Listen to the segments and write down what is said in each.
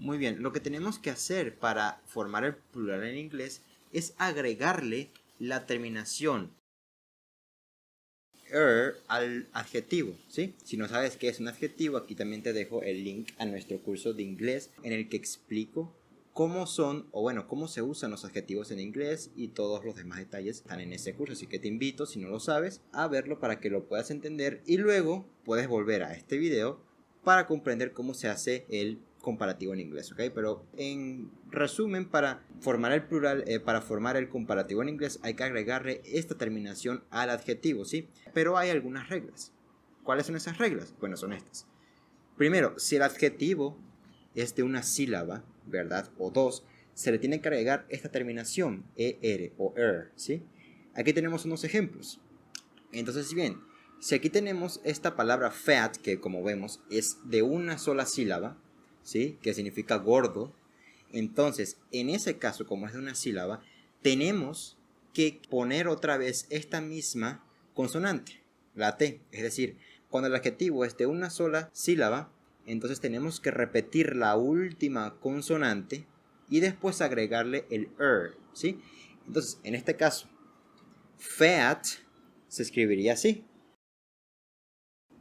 Muy bien, lo que tenemos que hacer para formar el plural en inglés es agregarle la terminación al adjetivo, ¿sí? Si no sabes qué es un adjetivo, aquí también te dejo el link a nuestro curso de inglés en el que explico cómo son, o bueno, cómo se usan los adjetivos en inglés, y todos los demás detalles están en ese curso. Así que te invito, si no lo sabes, a verlo para que lo puedas entender, y luego puedes volver a este video para comprender cómo se hace el comparativo en inglés, ¿ok? Pero en resumen, para formar el plural, para formar el comparativo en inglés, hay que agregarle esta terminación al adjetivo, ¿sí? Pero hay algunas reglas. ¿Cuáles son esas reglas? Bueno, son estas. Primero, si el adjetivo es de una sílaba, ¿verdad? O dos, se le tiene que agregar esta terminación, er o ¿sí? Aquí tenemos unos ejemplos. Entonces, bien, si aquí tenemos esta palabra fat, que como vemos es de una sola sílaba, ¿sí? Que significa gordo. Entonces, en ese caso, como es de una sílaba, tenemos que poner otra vez esta misma consonante, la T. Es decir, cuando el adjetivo es de una sola sílaba, entonces tenemos que repetir la última consonante y después agregarle el ¿sí? Entonces, en este caso, fat se escribiría así.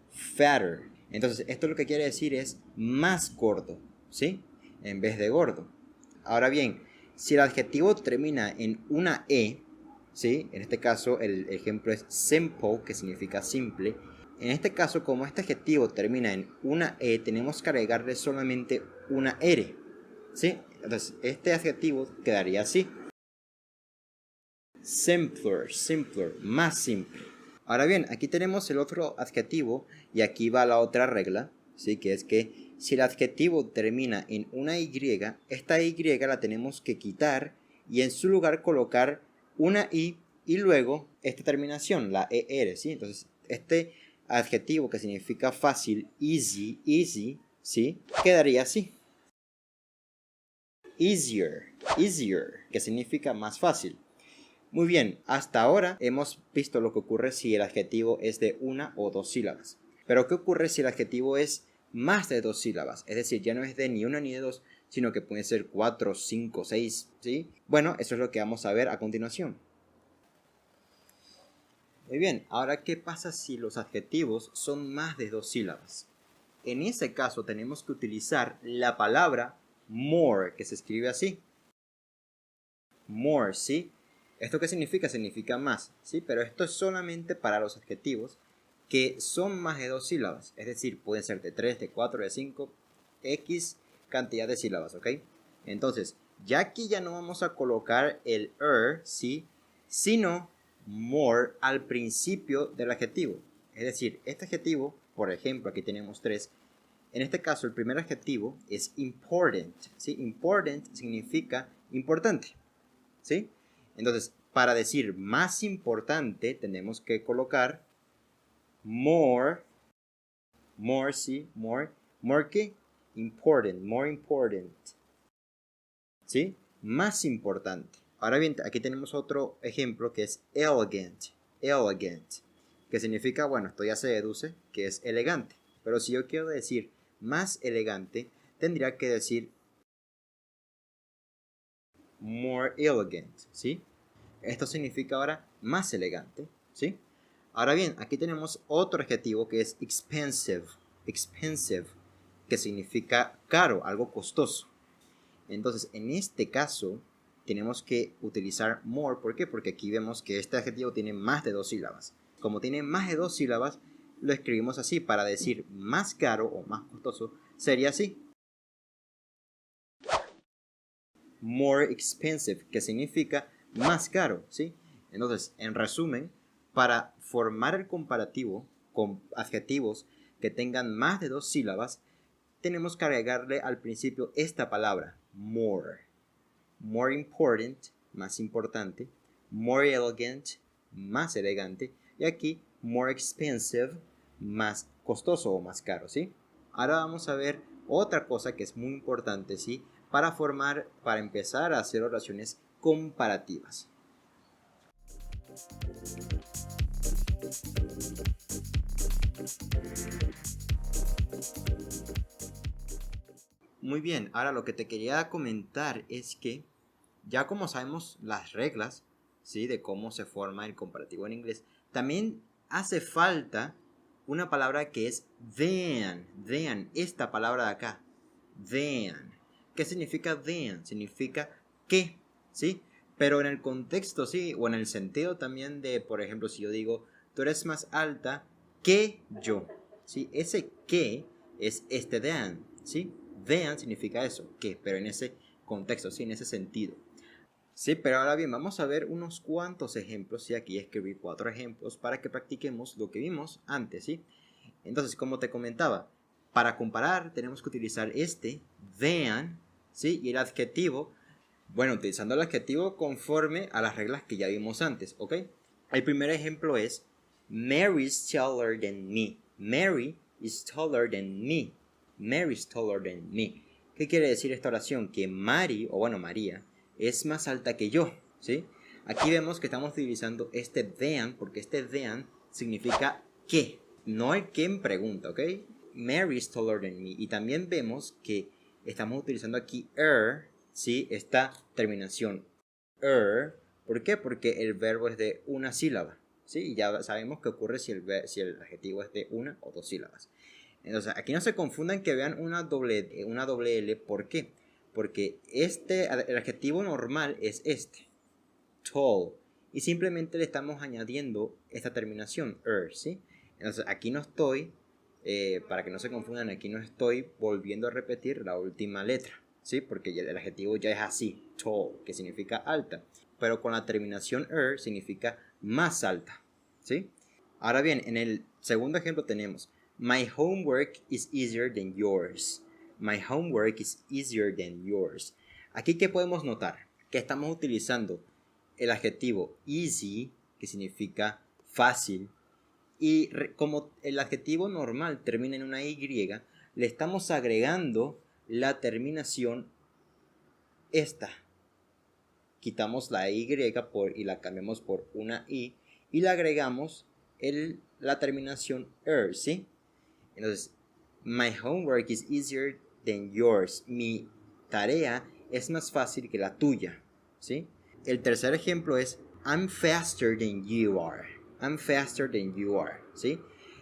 Fatter. Entonces, esto lo que quiere decir es más gordo, ¿sí? En vez de gordo. Ahora bien, si el adjetivo termina en una E, ¿sí? En este caso, el ejemplo es simple, que significa simple. En este caso, como este adjetivo termina en una E, tenemos que agregarle solamente una R, ¿sí? Entonces, este adjetivo quedaría así. Simpler, simpler, más simple. Ahora bien, aquí tenemos el otro adjetivo y aquí va la otra regla, ¿sí? Que es que si el adjetivo termina en una Y, esta Y la tenemos que quitar y en su lugar colocar una I y luego esta terminación, la ER, ¿sí? Entonces, este adjetivo que significa fácil, easy, easy, ¿sí? Quedaría así. Easier, easier, que significa más fácil. Muy bien, hasta ahora hemos visto lo que ocurre si el adjetivo es de una o dos sílabas. Pero ¿qué ocurre si el adjetivo es más de dos sílabas? Es decir, ya no es de ni una ni de dos, sino que puede ser 4, 5, 6, ¿sí? Bueno, eso es lo que vamos a ver a continuación. Muy bien, ahora ¿qué pasa si los adjetivos son más de dos sílabas? En ese caso tenemos que utilizar la palabra more, que se escribe así. More, ¿sí? ¿Esto qué significa? Significa más, ¿sí? Pero esto es solamente para los adjetivos que son más de dos sílabas. Es decir, pueden ser de 3, de 4, de 5, X cantidad de sílabas, ¿ok? Entonces, ya aquí ya no vamos a colocar el ¿sí? Sino more al principio del adjetivo. Es decir, este adjetivo, por ejemplo, aquí tenemos 3. En este caso, el primer adjetivo es important, ¿sí? Important significa importante, ¿sí? Entonces, para decir más importante, tenemos que colocar more, ¿sí? More que important, more important, ¿sí? Más importante. Ahora bien, aquí tenemos otro ejemplo que es elegant, que significa, bueno, esto ya se deduce que es elegante. Pero si yo quiero decir más elegante, tendría que decir more elegant, ¿sí? Esto significa ahora más elegante, ¿sí? Ahora bien, aquí tenemos otro adjetivo que es expensive, que significa caro, algo costoso. Entonces, en este caso, tenemos que utilizar more. ¿Por qué? Porque aquí vemos que este adjetivo tiene más de dos sílabas. Como tiene más de dos sílabas, lo escribimos así. Para decir más caro o más costoso, sería así. More expensive, que significa más caro, ¿sí? Entonces, en resumen, para formar el comparativo con adjetivos que tengan más de dos sílabas, tenemos que agregarle al principio esta palabra, more. More important, más importante. More elegant, más elegante. Y aquí, more expensive, más costoso o más caro, ¿sí? Ahora vamos a ver otra cosa que es muy importante, ¿sí? Para empezar a hacer oraciones comparativas. Muy bien, ahora lo que te quería comentar es que ya como sabemos las reglas, ¿sí? De cómo se forma el comparativo en inglés, también hace falta una palabra que es than, esta palabra de acá, than. ¿Qué significa than? Significa que, ¿sí? Pero en el contexto, sí, o en el sentido también de, por ejemplo, si yo digo, tú eres más alta que yo, ¿sí? Ese que es este than, ¿sí? Than significa eso, que, pero en ese contexto, sí, en ese sentido. Sí, pero ahora bien, vamos a ver unos cuantos ejemplos, ¿sí? Aquí escribí 4 ejemplos para que practiquemos lo que vimos antes, ¿sí? Entonces, como te comentaba, para comparar tenemos que utilizar este, than, ¿sí? Y el adjetivo, bueno, utilizando el adjetivo conforme a las reglas que ya vimos antes, ¿ok? El primer ejemplo es, Mary is taller than me. Mary is taller than me. Mary is taller than me. ¿Qué quiere decir esta oración? Que Mari, o bueno, María, es más alta que yo, ¿sí? Aquí vemos que estamos utilizando este than, porque este than significa que, no el que en pregunta, ¿ok? Mary is taller than me. Y también vemos que estamos utilizando aquí ¿sí? Esta terminación, ¿por qué? Porque el verbo es de una sílaba, ¿sí? Y ya sabemos qué ocurre si el adjetivo es de una o dos sílabas. Entonces, aquí no se confundan que vean una doble L, ¿por qué? Porque el adjetivo normal es este, tall, y simplemente le estamos añadiendo esta terminación, ¿sí? Entonces, aquí no estoy, para que no se confundan, aquí no estoy volviendo a repetir la última letra, ¿sí? Porque el adjetivo ya es así, tall, que significa alta, pero con la terminación significa más alta, ¿sí? Ahora bien, en el segundo ejemplo tenemos, my homework is easier than yours. My homework is easier than yours. Aquí, ¿qué podemos notar? Que estamos utilizando el adjetivo easy, que significa fácil, y como el adjetivo normal termina en una Y, le estamos agregando la terminación esta. Quitamos la Y y la cambiamos por una I y le agregamos la terminación ¿sí? Entonces, my homework is easier than yours. Mi tarea es más fácil que la tuya, ¿sí? El tercer ejemplo es, I'm faster than you are. I'm faster than you are, ¿sí?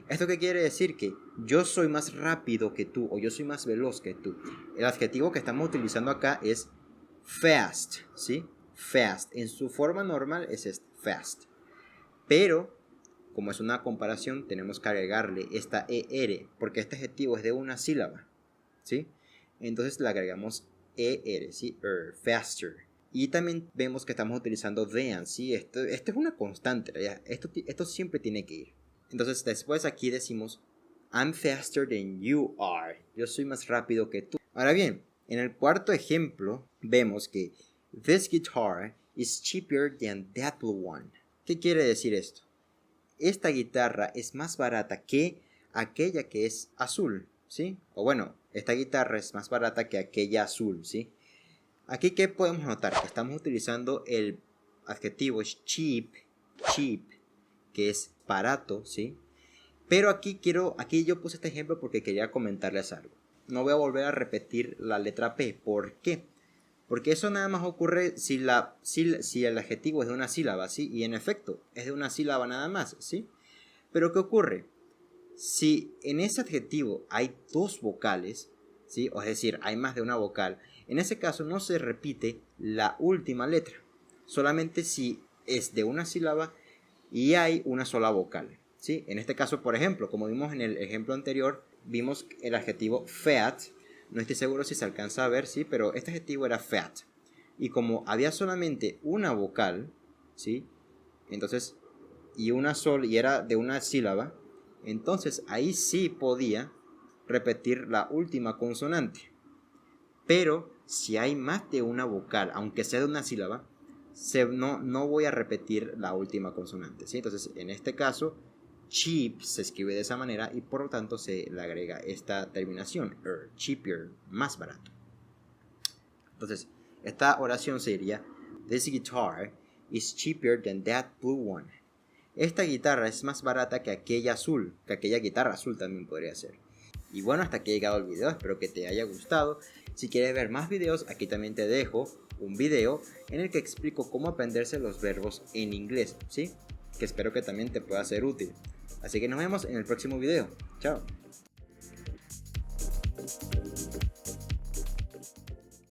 ¿Esto qué quiere decir? Que yo soy más rápido que tú o yo soy más veloz que tú. El adjetivo que estamos utilizando acá es fast, ¿sí? Fast. En su forma normal es fast. Pero, como es una comparación, tenemos que agregarle esta ER, porque este adjetivo es de una sílaba, ¿sí? Entonces le agregamos ER, ¿sí? Faster. Y también vemos que estamos utilizando than, ¿sí? Esto es una constante, ¿ya? Esto siempre tiene que ir. Entonces después aquí decimos, I'm faster than you are. Yo soy más rápido que tú. Ahora bien, en el cuarto ejemplo vemos que this guitar is cheaper than that blue one. ¿Qué quiere decir esto? Esta guitarra es más barata que aquella que es azul, ¿sí? O bueno, esta guitarra es más barata que aquella azul, ¿sí? Aquí, ¿qué podemos notar? Que estamos utilizando el adjetivo cheap, que es barato, ¿sí? Pero aquí yo puse este ejemplo porque quería comentarles algo. No voy a volver a repetir la letra P. ¿Por qué? Porque eso nada más ocurre si el adjetivo es de una sílaba, ¿sí? Y en efecto, es de una sílaba nada más, ¿sí? Pero ¿qué ocurre? Si en ese adjetivo hay dos vocales, ¿sí? O es decir, hay más de una vocal, en ese caso no se repite la última letra. Solamente si es de una sílaba y hay una sola vocal, ¿sí? En este caso, por ejemplo, como vimos en el ejemplo anterior, vimos el adjetivo fat. No estoy seguro si se alcanza a ver, sí, pero este adjetivo era fat. Y como había solamente una vocal, ¿sí? Entonces, y era de una sílaba, entonces ahí sí podía repetir la última consonante. Pero si hay más de una vocal, aunque sea de una sílaba, no voy a repetir la última consonante, ¿sí? Entonces, en este caso, cheap se escribe de esa manera y por lo tanto se le agrega esta terminación, cheaper, más barato. Entonces, esta oración sería, this guitar is cheaper than that blue one. Esta guitarra es más barata que aquella azul, que aquella guitarra azul también podría ser. Y bueno, hasta aquí ha llegado el video, espero que te haya gustado. Si quieres ver más videos, aquí también te dejo un video en el que explico cómo aprenderse los verbos en inglés, ¿sí? Que espero que también te pueda ser útil. Así que nos vemos en el próximo video. Chao.